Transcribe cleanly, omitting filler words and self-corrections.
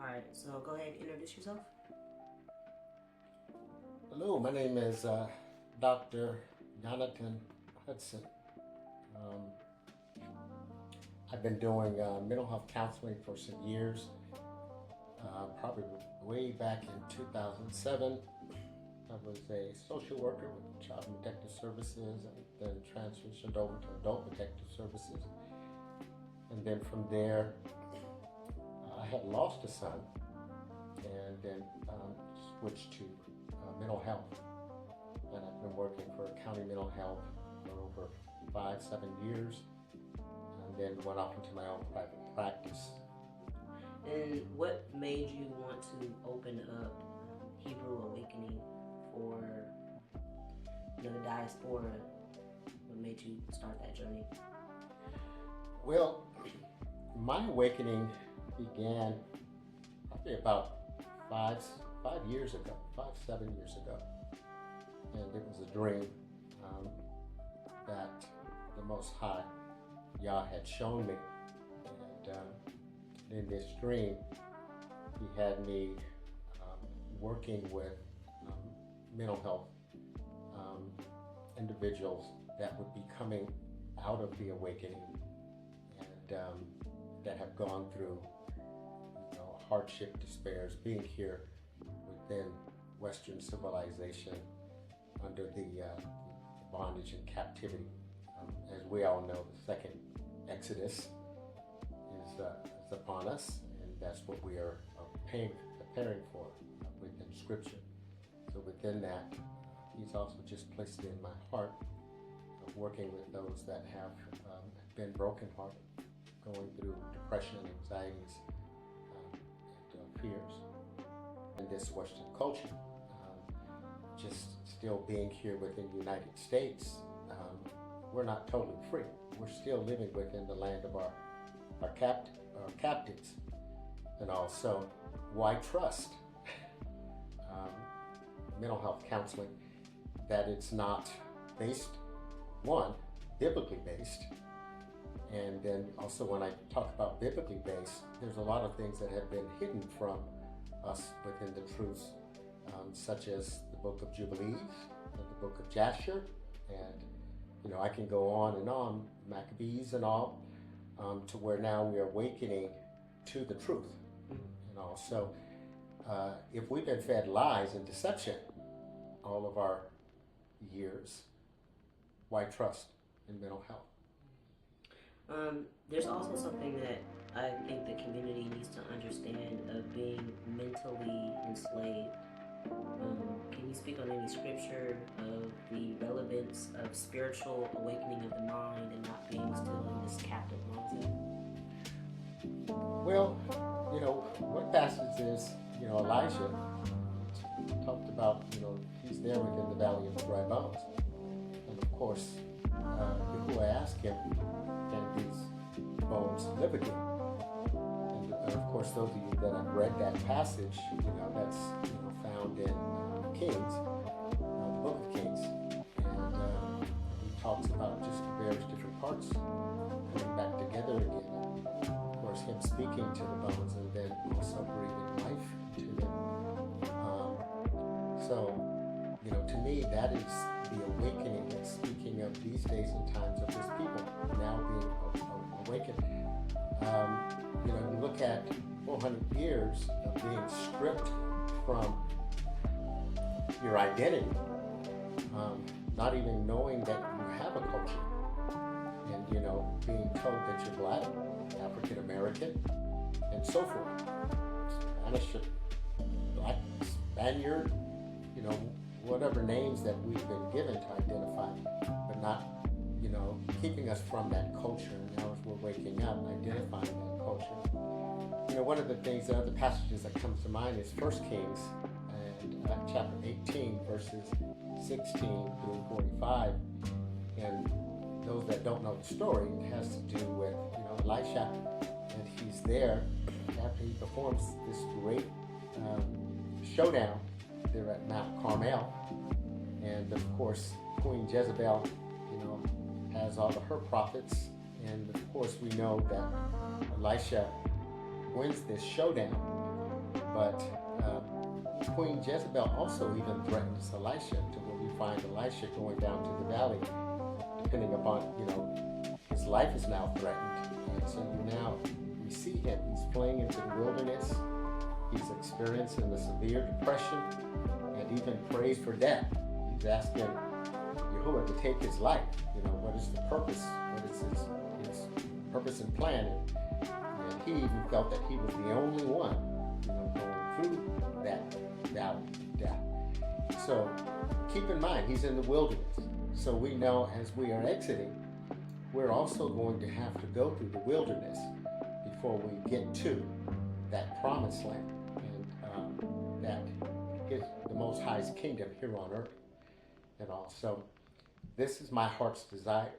right, so go ahead and introduce yourself. Hello, my name is Dr. Jonathan Hudson. I've been doing mental health counseling for some years, probably way back in 2007. I was a social worker with Child Protective Services and then transitioned over to Adult Protective Services. And then from there, I had lost a son and then switched to mental health. And I've been working for county mental health for over 5-7 years, and then went off into my own private practice. And what made you want to open up Hebrew Awakening for the diaspora? What made you start that journey? Well, my awakening began probably about 7 years ago, and it was a dream that the Most High Yah had shown me, and in this dream, He had me working with mental health individuals that would be coming out of the awakening and that have gone through hardship, despairs, being here within Western civilization under the bondage and captivity. As we all know, the second Exodus is upon us, and that's what we are preparing for within Scripture. So within that, He's also just placed it in my heart of working with those that have been brokenhearted, going through depression, anxieties, and fears. In this Western culture, just still being here within the United States, we're not totally free. We're still living within the land of our captives. And also, why trust mental health counseling that it's not based, one, biblically based, and then also when I talk about biblically based, there's a lot of things that have been hidden from us within the truths, such as the book of Jubilees and the book of Jasher, and I can go on, Maccabees and all, to where now we are awakening to the truth. So if we've been fed lies and deception all of our years, why trust in mental health? There's also something that I think the community needs to understand of being mentally enslaved. Can you speak on any scripture of the relevance of spiritual awakening of the mind and not being still in this captive mindset? Well, one passage is, Elijah talked about, he's there within the valley of the dry bones. And of course, Yahuwah asked him, can these bones live again? And of course, those of you that have read that passage, that's found in Kings, the book of Kings. And he talks about just the various different parts coming back together again. Of course, him speaking to the bones and then also breathing life into them. So, to me, that is the awakening, speaking of these days and times of His people now being awakened. You look at 400 years of being stripped from your identity, not even knowing that you have a culture, and being told that you're Black, African American, and so forth. Spanish, Black, Spaniard, whatever names that we've been given to identify, but not, keeping us from that culture. And now as we're waking up, identifying that culture. One of the things, the other passages that comes to mind is 1 Kings and chapter 18, verses 16 through 45. And those that don't know the story, it has to do with, Elisha, and he's there after he performs this great showdown there at Mount Carmel. And of course, Queen Jezebel, has all of her prophets. And of course, we know that Elisha wins this showdown. But Queen Jezebel also even threatens Elisha, to where we find Elisha going down to the valley, depending upon, his life is now threatened. And so we see him, he's fleeing into the wilderness, he's experiencing the severe depression, and even prays for death. He's asking Yahuwah to take his life. What is the purpose? What is his purpose and plan? And he even felt that he was the only one, going through that valley of death. So keep in mind, he's in the wilderness. So we know as we are exiting, we're also going to have to go through the wilderness before we get to that promised land, and that is the Most High's kingdom here on earth and all. So this is my heart's desires.